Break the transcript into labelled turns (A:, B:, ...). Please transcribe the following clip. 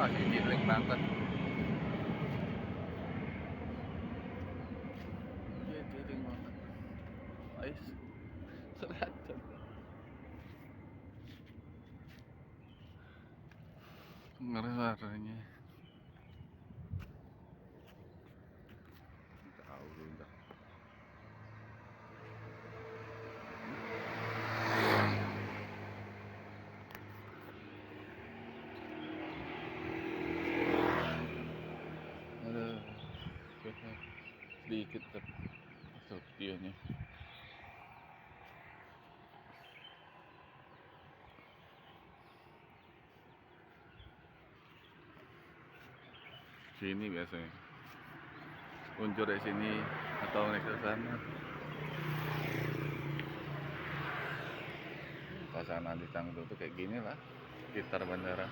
A: Ini jelek banget. Iya jelek banget. Ais, seracun. Ngeri suaranya. Tahu udah. Aduh, sedikit masuk dia nih. Sini biasanya. Luncur dari sini atau naik ke sana. Suasana di Canggu tuh kayak gini lah, sekitar bandara.